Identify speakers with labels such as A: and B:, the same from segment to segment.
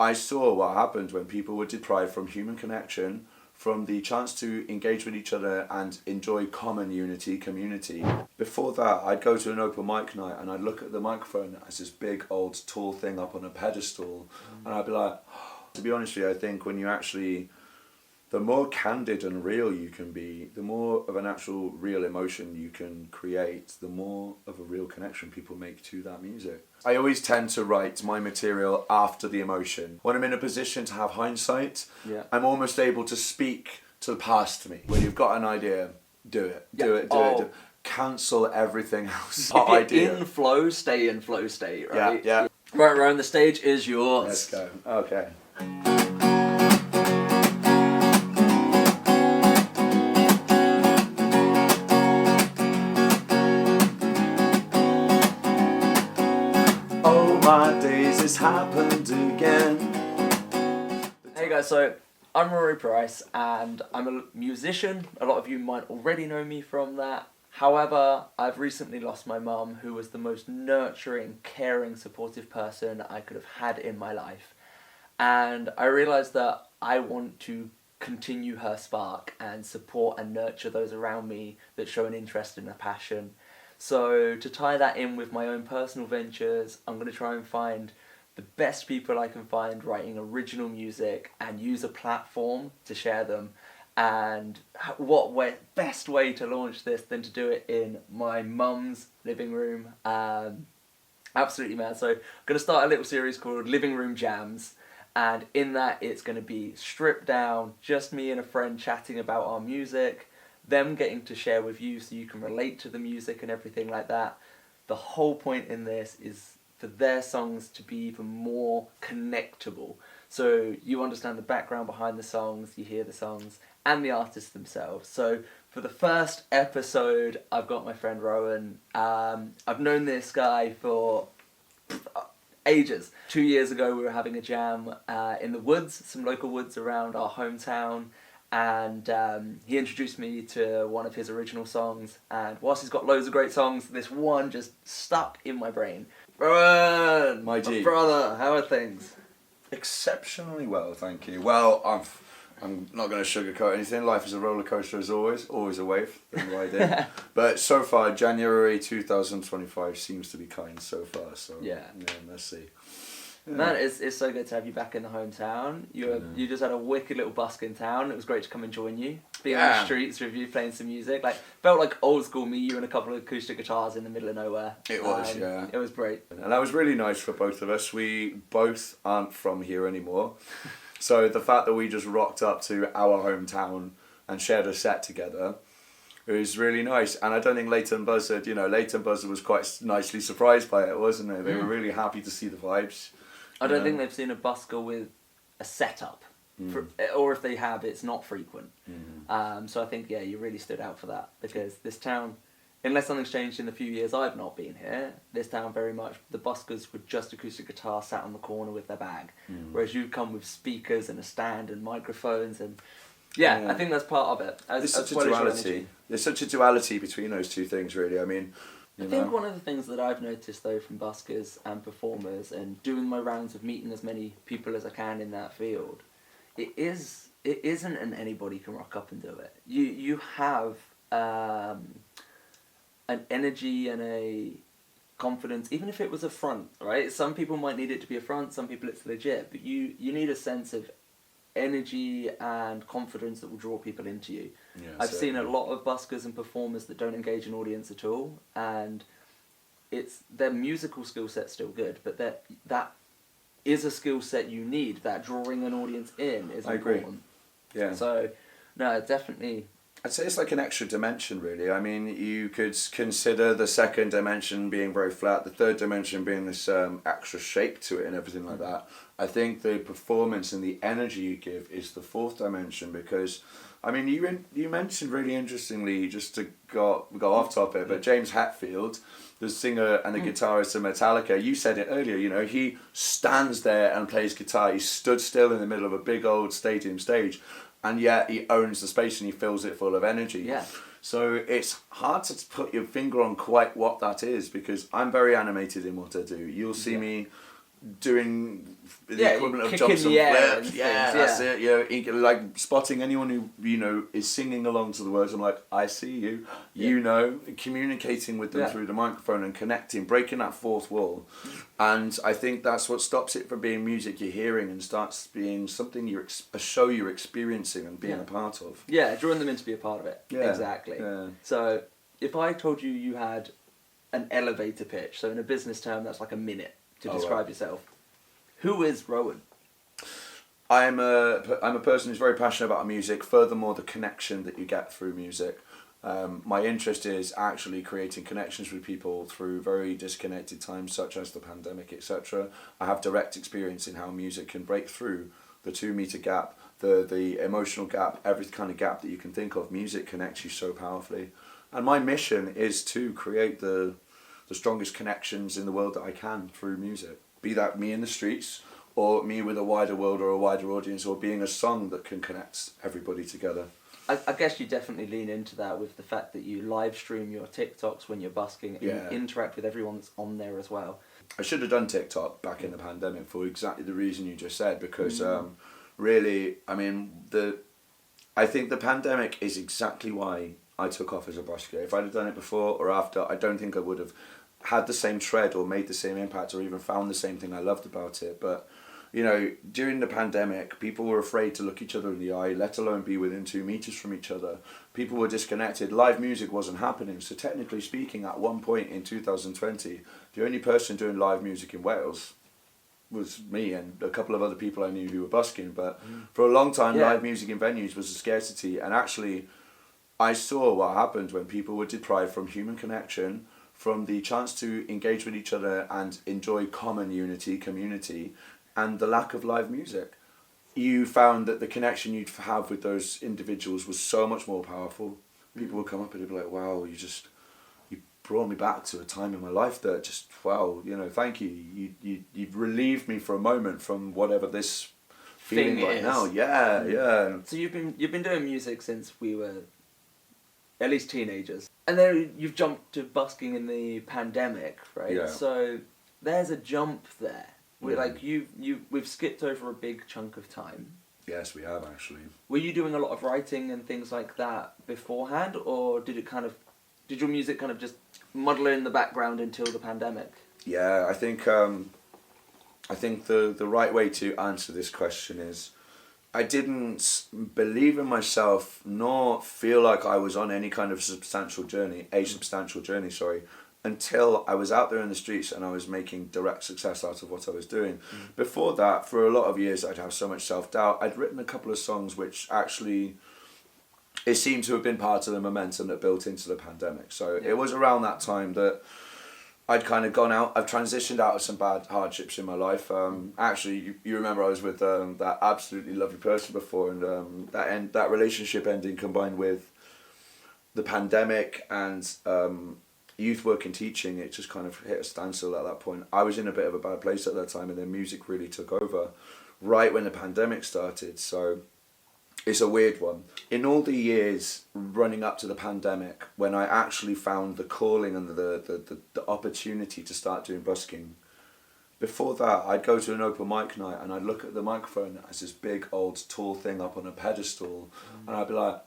A: I saw what happened when people were deprived from human connection, from the chance to engage with each other and enjoy common community. Before that, I'd go to an open mic night and I'd look at the microphone as this big, old, tall thing up on a pedestal, and I'd be like, to be honest with you, I think when you actually, the more candid and real you can be, the more of an actual real emotion you can create, the more of a real connection people make to that music. I always tend to write my material after the emotion. When I'm in a position to have hindsight, I'm almost able to speak to the past me. When you've got an idea, do it. Do it. Cancel everything else.
B: If you're in flow, stay in flow state, right?
A: Yeah.
B: Right, Rowan, the stage is yours.
A: Let's go. Okay. My days, it's happened again.
B: Hey guys, so I'm Rory Price and I'm a musician. A lot of you might already know me from that. However, I've recently lost my mum, who was the most nurturing, caring, supportive person I could have had in my life. And I realised that I want to continue her spark and support and nurture those around me that show an interest and a passion. So to tie that in with my own personal ventures, I'm going to try and find the best people I can find writing original music and use a platform to share them. And best way to launch this than to do it in my mum's living room. Absolutely mad. So I'm going to start a little series called Living Room Jams. And in that it's going to be stripped down, just me and a friend chatting about our music, them getting to share with you so you can relate to the music and everything like that. The whole point in this is for their songs to be even more connectable. So you understand the background behind the songs, you hear the songs, and the artists themselves. So for the first episode, I've got my friend Rowan. I've known this guy for ages. 2 years ago we were having a jam in the woods, some local woods around our hometown. And he introduced me to one of his original songs, and whilst he's got loads of great songs, this one just stuck in my brain. Rowan, my brother, how are things?
A: Exceptionally well, thank you. Well, I'm not going to sugarcoat anything. Life is a roller coaster as always a wave. Then why I did. But so far, January 2025 seems to be kind so far. So yeah, let's see. Yeah.
B: Man, it's so good to have you back in the hometown. You just had a wicked little busk in town. It was great to come and join you. Being on the streets with you, playing some music. Felt like old school me, you and a couple of acoustic guitars in the middle of nowhere.
A: It was, yeah.
B: It was great.
A: And that was really nice for both of us. We both aren't from here anymore. So the fact that we just rocked up to our hometown and shared a set together, it was really nice. And I don't think Leighton Buzzard was quite nicely surprised by it, wasn't it? They were really happy to see the vibes.
B: I don't think they've seen a busker with a setup, or if they have, it's not frequent. So I think, you really stood out for that, because this town, unless something's changed in the few years I've not been here, this town very much, the buskers with just acoustic guitar sat on the corner with their bag, whereas you come with speakers and a stand and microphones, and I think that's part of it.
A: There's such a duality. There's such a duality between those two things, really. I mean,
B: I think one of the things that I've noticed though from buskers and performers and doing my rounds of meeting as many people as I can in that field, it isn't an anybody can rock up and do it. You have an energy and a confidence, even if it was a front, right? Some people might need it to be a front, some people it's legit, but you need a sense of energy and confidence that will draw people into you. I've seen a lot of buskers and performers that don't engage an audience at all, and their musical skill set's still good, but that is a skill set you need. That drawing an audience in is important.
A: Agree. Yeah.
B: So, no, definitely.
A: I'd say it's like an extra dimension, really. I mean, you could consider the second dimension being very flat, the third dimension being this extra shape to it and everything like that. I think the performance and the energy you give is the fourth dimension, because, I mean, you mentioned really interestingly, just to go off topic, but James Hetfield, the singer and the guitarist of Metallica, you said it earlier, he stands there and plays guitar. He stood still in the middle of a big old stadium stage, and yet he owns the space and he fills it full of energy.
B: Yeah.
A: So it's hard to put your finger on quite what that is, because I'm very animated in what I do. You'll see me doing the
B: Yeah,
A: equivalent of
B: kicking
A: jumps and
B: the air
A: flips.
B: and
A: Yeah,
B: things,
A: that's it. You know, like spotting anyone who is singing along to the words. I'm like, I see you. You know, communicating with them through the microphone and connecting, breaking that fourth wall. And I think that's what stops it from being music you're hearing and starts being something a show you're experiencing and being a part of.
B: Yeah, drawing them in to be a part of it.
A: Yeah.
B: Exactly.
A: Yeah.
B: So if I told you you had an elevator pitch, so in a business term that's like a minute to describe yourself, who is Rowan?
A: I'm a person who's very passionate about music. Furthermore, the connection that you get through music. My interest is actually creating connections with people through very disconnected times, such as the pandemic, etc. I have direct experience in how music can break through the 2 meter gap, the emotional gap, every kind of gap that you can think of. Music connects you so powerfully, and my mission is to create the strongest connections in the world that I can through music. Be that me in the streets, or me with a wider world or a wider audience, or being a song that can connect everybody together.
B: I guess you definitely lean into that with the fact that you live stream your TikToks when you're busking and you interact with everyone that's on there as well.
A: I should have done TikTok back in the pandemic for exactly the reason you just said, because really, I mean, I think the pandemic is exactly why I took off as a busker. If I'd have done it before or after, I don't think I would have had the same tread or made the same impact or even found the same thing I loved about it. But you know, during the pandemic, people were afraid to look each other in the eye, let alone be within 2 meters from each other. People were disconnected. Live music wasn't happening. So technically speaking, at one point in 2020, the only person doing live music in Wales was me and a couple of other people I knew who were busking. But for a long time, live music in venues was a scarcity. And actually, I saw what happened when people were deprived from human connection, from the chance to engage with each other and enjoy common unity, community, and the lack of live music. You found that the connection you'd have with those individuals was so much more powerful. People would come up and they'd be like, wow, you brought me back to a time in my life that just, wow, you know, thank you. You've relieved me for a moment from whatever this feeling right now. Yeah, yeah.
B: So you've been doing music since we were at least teenagers. And then you've jumped to busking in the pandemic, right?
A: Yeah.
B: So there's a jump there. We've skipped over a big chunk of time.
A: Yes, we have actually.
B: Were you doing a lot of writing and things like that beforehand, or did your music kind of just muddle in the background until the pandemic?
A: Yeah, I think the right way to answer this question is, I didn't believe in myself nor feel like I was on any kind of substantial journey, until I was out there in the streets and I was making direct success out of what I was doing. Before that, for a lot of years, I'd have so much self-doubt. I'd written a couple of songs which actually, it seemed to have been part of the momentum that built into the pandemic. So it was around that time that I'd kind of gone out. I've transitioned out of some bad hardships in my life. Actually, you remember I was with that absolutely lovely person before, and that relationship ending combined with the pandemic and youth work and teaching, it just kind of hit a standstill at that point. I was in a bit of a bad place at that time, and then music really took over right when the pandemic started. So it's a weird one. In all the years running up to the pandemic, when I actually found the calling and the opportunity to start doing busking, before that I'd go to an open mic night and I'd look at the microphone as this big old tall thing up on a pedestal, and I'd be like,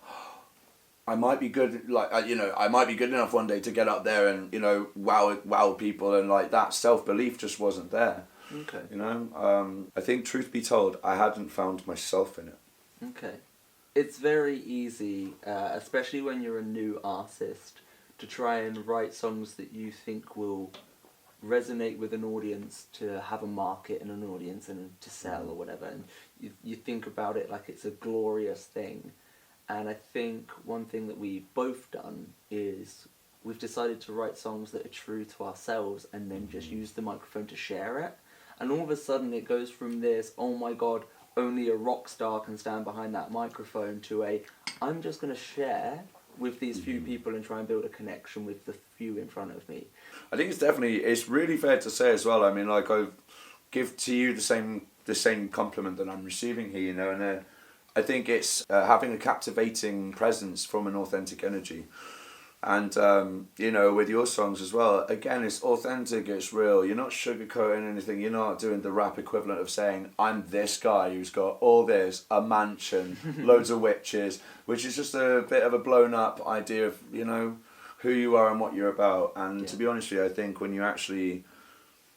A: I might be good, I might be good enough one day to get up there and, wow people, and like that self-belief just wasn't there.
B: Okay.
A: I think, truth be told, I hadn't found myself in it.
B: Okay. It's very easy, especially when you're a new artist, to try and write songs that you think will resonate with an audience, to have a market and an audience and to sell or whatever, and you think about it like it's a glorious thing. And I think one thing that we've both done is we've decided to write songs that are true to ourselves and then just use the microphone to share it. And all of a sudden it goes from this, oh my god, only a rock star can stand behind that microphone, to I'm just going to share with these few people and try and build a connection with the few in front of me.
A: I think it's really fair to say as well. I mean, like, I give to you the same compliment that I'm receiving here, I think it's having a captivating presence from an authentic energy. And, with your songs as well, again, it's authentic, it's real. You're not sugarcoating anything. You're not doing the rap equivalent of saying, I'm this guy who's got all this, a mansion, loads of witches, which is just a bit of a blown up idea of, who you are and what you're about. And to be honest with you, I think when you actually,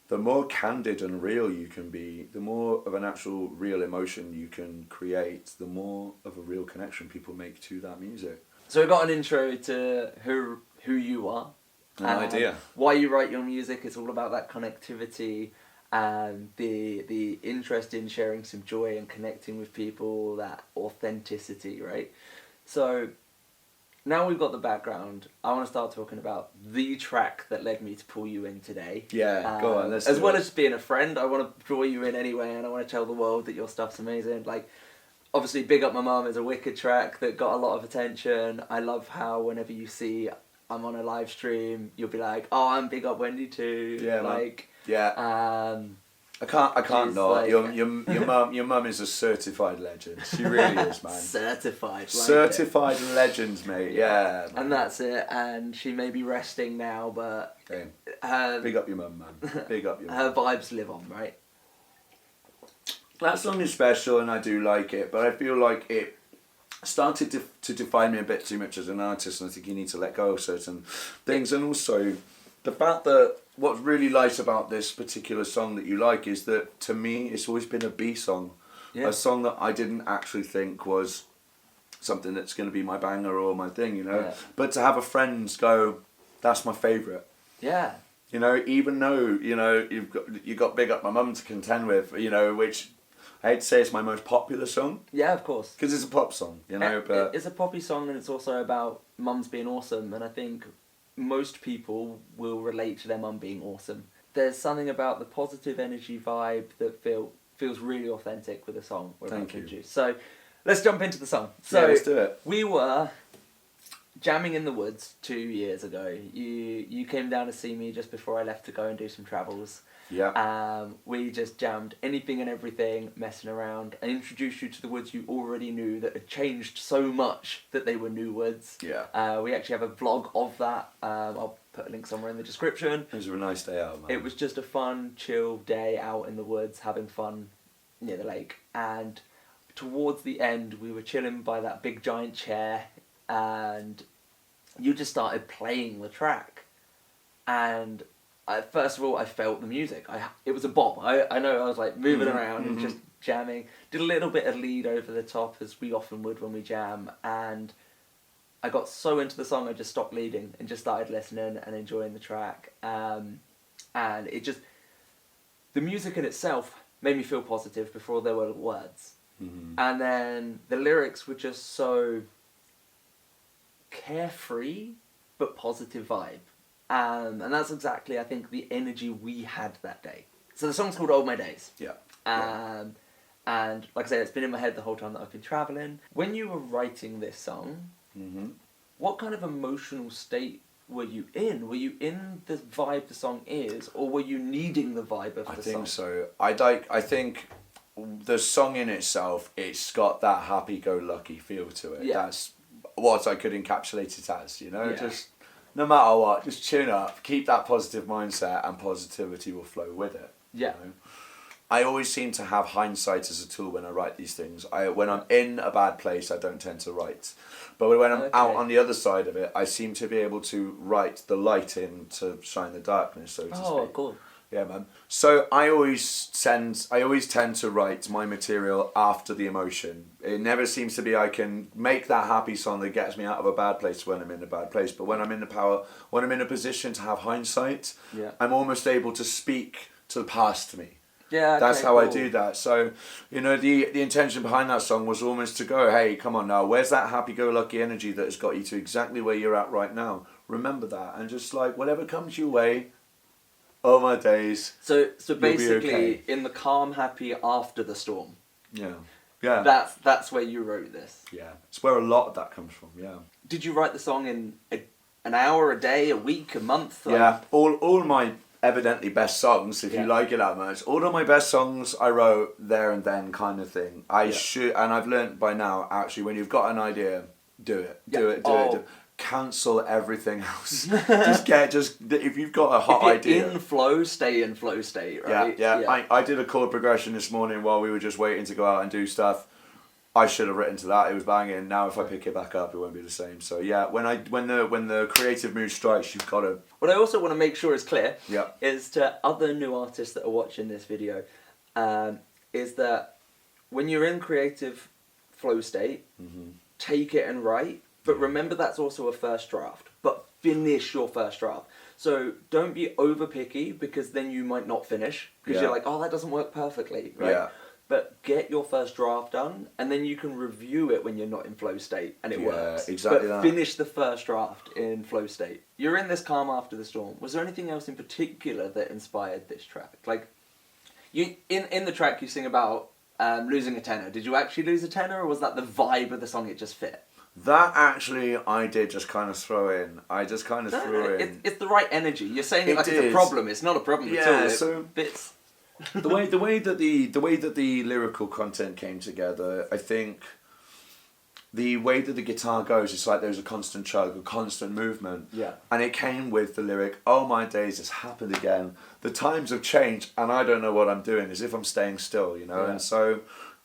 A: the more candid and real you can be, the more of an actual real emotion you can create, the more of a real connection people make to that music.
B: So we got an intro to who you are.
A: An idea.
B: Why you write your music. It's all about that connectivity and the interest in sharing some joy and connecting with people, that authenticity, right? So now we've got the background, I want to start talking about the track that led me to pull you in today.
A: Yeah, go on, let's
B: as
A: do
B: well
A: it.
B: as being a friend, I want to draw you in anyway, and I want to tell the world that your stuff's amazing. Like, obviously, Big Up My Mum is a wicked track that got a lot of attention. I love how whenever you see I'm on a live stream, you'll be like, "Oh, I'm Big Up Wendy too."
A: Yeah,
B: like,
A: yeah. I can't not.
B: Like,
A: your mum is a certified legend. She really is, man. Certified legend, mate. Yeah.
B: And that's it. And she may be resting now, but
A: big up your mum, man. Big up your mum.
B: Her vibes live on, right?
A: That song is special, and I do like it, but I feel like it started to define me a bit too much as an artist, and I think you need to let go of certain things. And also, the fact that what's really nice about this particular song that you like is that, to me, it's always been a B song. Yeah. A song that I didn't actually think was something that's going to be my banger or my thing, Yeah. But to have a friend go, that's my favourite.
B: Yeah.
A: Even though, you've got Big Up My Mum to contend with, which I hate to say it's my most popular song.
B: Yeah, of course.
A: Because it's a pop song, but...
B: It's a poppy song, and it's also about mums being awesome, and I think most people will relate to their mum being awesome. There's something about the positive energy vibe that feels really authentic with the song we're about to introduce. So let's jump into the song. So
A: yeah, let's do it.
B: We were jamming in the woods 2 years ago. You came down to see me just before I left to go and do some travels.
A: Yeah.
B: We just jammed anything and everything, messing around, and introduced you to the woods you already knew that had changed so much that they were new woods.
A: Yeah.
B: We actually have a vlog of that. I'll put a link somewhere in the description.
A: It was a nice day out, man.
B: It was just a fun, chill day out in the woods, having fun near the lake. And towards the end, we were chilling by that big giant chair, and you just started playing the track. And first of all, I felt the music. It was a bop. I know I was like moving around and just jamming. Did a little bit of lead over the top, as we often would when we jam. And I got so into the song, I just stopped leading and just started listening and enjoying the track. And it just... The music in itself made me feel positive before there were words. Mm-hmm. And then the lyrics were just so carefree, but positive vibe. And that's exactly, I think, the energy we had that day. So the song's called Old My Days.
A: Yeah.
B: And like I said, it's been in my head the whole time that I've been travelling. When you were writing this song, what kind of emotional state were you in? Were you in the vibe the song is, or were you needing the vibe of the song?
A: I think so. I think the song in itself, it's got that happy-go-lucky feel to it. Yeah. That's what I could encapsulate it as, just... No matter what, just tune up, keep that positive mindset, and positivity will flow with it.
B: Yeah.
A: I always seem to have hindsight as a tool when I write these things. When I'm in a bad place, I don't tend to write. But when I'm out on the other side of it, I seem to be able to write the light in to shine the darkness, so to speak.
B: Oh, cool.
A: Yeah, man. So I always tend to write my material after the emotion. It never seems to be I can make that happy song that gets me out of a bad place when I'm in a bad place. But when I'm in a position to have hindsight, I'm almost able to speak to the past to me.
B: Yeah,
A: that's how I do that. So, the intention behind that song was almost to go, hey, come on now, where's that happy-go-lucky energy that has got you to exactly where you're at right now? Remember that, and just like whatever comes your way. Oh my days.
B: So basically, in the calm, happy after the storm.
A: Yeah.
B: That's where you wrote this.
A: Yeah, it's where a lot of that comes from. Yeah.
B: Did you write the song in an hour, a day, a week, a month?
A: Yeah, all my evidently best songs, if you like it that much. All of my best songs I wrote there and then, kind of thing. And I've learnt by now, actually, when you've got an idea, do it. cancel everything else. just if you've got a hot idea.
B: In flow, stay in flow state, right?
A: Yeah. I did a chord progression this morning while we were just waiting to go out and do stuff. I should have written to that. It was banging. Now if I pick it back up, it won't be the same. So yeah, when the creative mood strikes, you've got to.
B: What I also want to make sure is clear.
A: Yeah.
B: Is to other new artists that are watching this video, is that when you're in creative flow state, take it and write. But remember, that's also a first draft. But finish your first draft. So don't be over picky, because then you might not finish, because you're like, oh, that doesn't work perfectly, right? Yeah. But get your first draft done, and then you can review it when you're not in flow state, and it works.
A: Exactly.
B: But finish the first draft in flow state. You're in this calm after the storm. Was there anything else in particular that inspired this track? Like, you in the track you sing about losing a tenor. Did you actually lose a tenor, or was that the vibe of the song? It just fit.
A: That actually, I did just kind of throw in. I just kind of threw in.
B: It's the right energy. You're saying it like it's a problem. It's not a problem at all.
A: So
B: fits.
A: the way that the lyrical content came together, I think the way that the guitar goes, it's like there's a constant chug, a constant movement.
B: Yeah.
A: And it came with the lyric, "Oh my days, it's happened again. The times have changed, and I don't know what I'm doing, as if I'm staying still, you know." Yeah. And so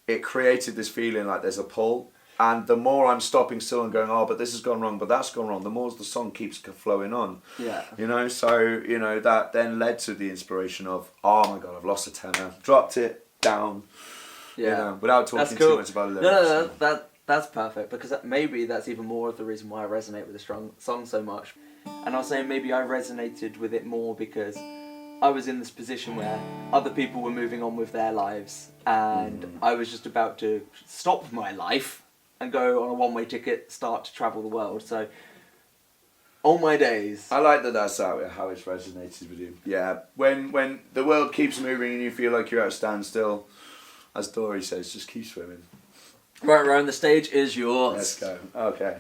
A: it created this feeling like there's a pull. And the more I'm stopping still and going, oh, but this has gone wrong, but that's gone wrong, the more the song keeps flowing on.
B: Yeah.
A: You know, so, you know, that then led to the inspiration of, oh my God, I've lost a tenor. Dropped it down.
B: Yeah.
A: You know, without talking
B: cool.
A: too much about the lyrics.
B: No, that's perfect, because maybe that's even more of the reason why I resonate with the song so much. And I was saying maybe I resonated with it more because I was in this position where other people were moving on with their lives, and I was just about to stop my life and go on a one-way ticket, start to travel the world. So, all my days.
A: I like that that's how it's resonated with you. Yeah, when the world keeps moving and you feel like you're at a standstill, as Dory says, just keep swimming.
B: Right, Rowan, the stage is yours.
A: Let's go. Okay.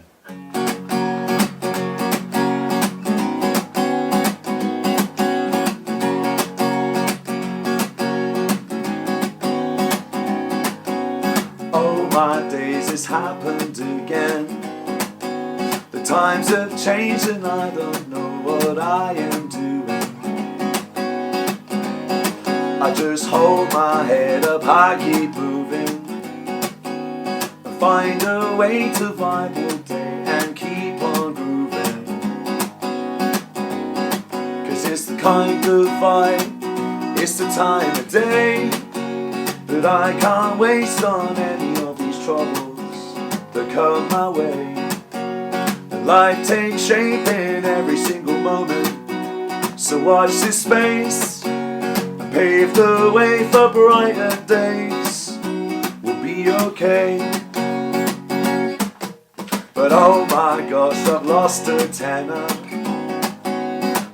A: My days, it's happened again. The times have changed and I don't know what I am doing. I just hold my head up high, keep moving, and find a way to vibe all day and keep on grooving. Cause it's the kind of vibe, it's the time of day that I can't waste on any troubles that come my way. And life takes shape in every single moment. So watch this space and pave the way for brighter days. We'll be okay. But oh my gosh, I've lost a tenor.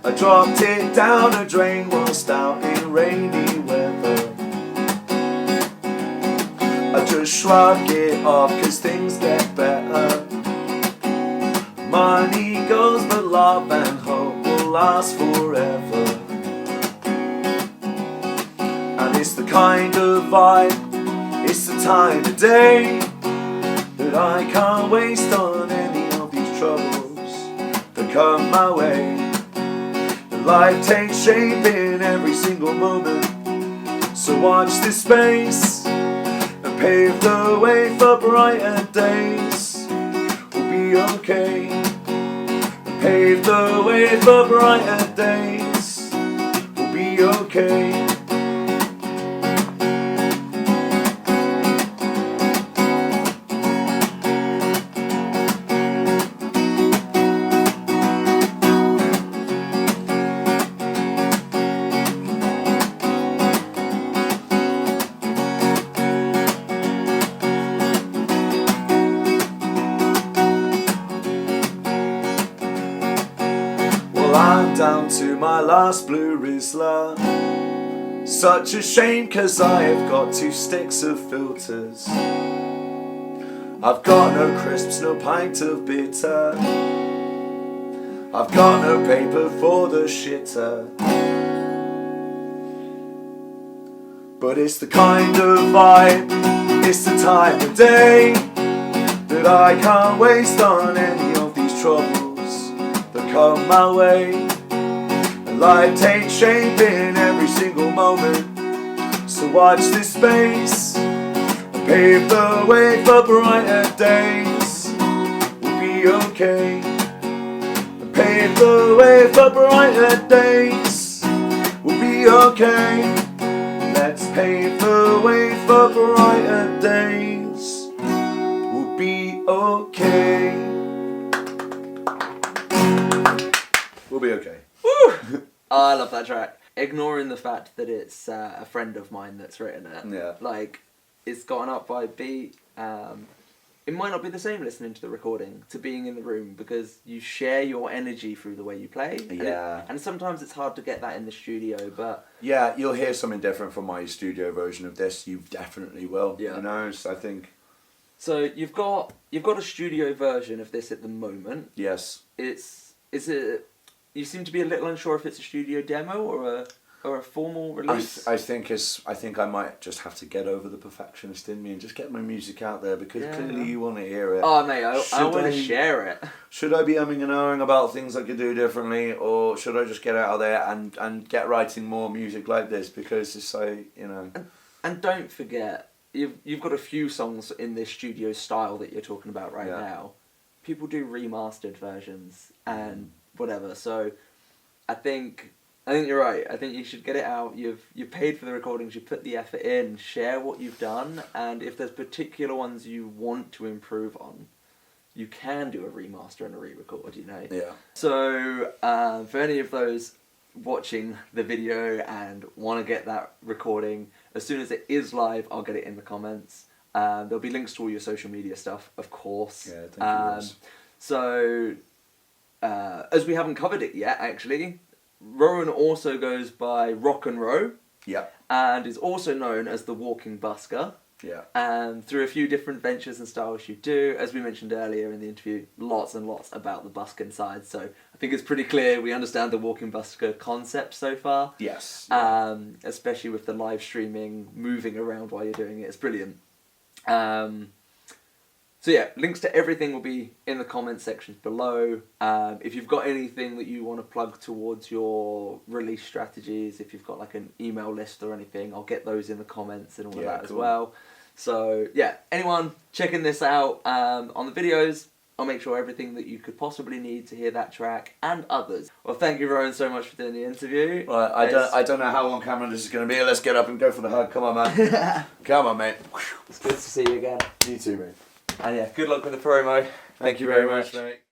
A: I dropped it down a drain whilst out in rainy weather. I just shrug it off cause things get better. Money goes but love and hope will last forever. And it's the kind of vibe, it's the time of day that I can't waste on any of these troubles that come my way. And life takes shape in every single moment. So watch this space, pave the way for brighter days. We'll be okay. Pave the way for brighter days. We'll be okay. I'm down to my last blue Rizzler. Such a shame cause I have got 2 sticks of filters. I've got no crisps, no pint of bitter. I've got no paper for the shitter. But it's the kind of vibe, it's the time of day that I can't waste on any of these troubles come my way. And life takes shape in every single moment. So watch this space and pave the way for brighter days. We'll be okay. And pave the way for brighter days. We'll be okay. Let's pave the way for brighter days. We'll be okay. We'll be okay.
B: Woo! Oh, I love that track. Ignoring the fact that it's a friend of mine that's written it.
A: Yeah.
B: Like, it's gotten up by beat. It might not be the same listening to the recording to being in the room because you share your energy through the way you play.
A: Yeah.
B: And sometimes it's hard to get that in the studio, but...
A: Yeah, you'll hear something different from my studio version of this. You definitely will.
B: Yeah.
A: You know, so I think...
B: So you've got a studio version of this at the moment.
A: Yes.
B: You seem to be a little unsure if it's a studio demo or a formal release.
A: I think I might just have to get over the perfectionist in me and just get my music out there because clearly you want to hear it.
B: Oh mate, I want to share it.
A: Should I be umming and ahhing about things I could do differently, or should I just get out there and get writing more music like this because it's so, you know.
B: And don't forget, you've got a few songs in this studio style that you're talking about right now. People do remastered versions and whatever. So I think you're right. I think you should get it out. You've paid for the recordings. You put the effort in. Share what you've done, and if there's particular ones you want to improve on, you can do a remaster and a re-record. You know.
A: Yeah.
B: So for any of those watching the video and want to get that recording, as soon as it is live, I'll get it in the comments. There'll be links to all your social media stuff, of course.
A: Yeah. Thank you.
B: So. As we haven't covered it yet, actually, Rowan also goes by Rock and Row.
A: Yeah.
B: And is also known as the Walking Busker.
A: Yeah.
B: And through a few different ventures and styles you do, as we mentioned earlier in the interview, lots and lots about the busking side. So I think it's pretty clear we understand the Walking Busker concept so far.
A: Yes.
B: Especially with the live streaming, moving around while you're doing it. It's brilliant. So yeah, links to everything will be in the comment sections below. If you've got anything that you want to plug towards your release strategies, if you've got like an email list or anything, I'll get those in the comments and all of that as well. So yeah, anyone checking this out on the videos, I'll make sure everything that you could possibly need to hear that track and others. Well, thank you, Rowan, so much for doing the interview.
A: Right, I don't know how on camera this is going to be. Let's get up and go for the hug. Come on, man. Come on, mate.
B: It's good to see you again.
A: You too, mate.
B: And yeah, good luck with the promo.
A: Thank you very much, mate.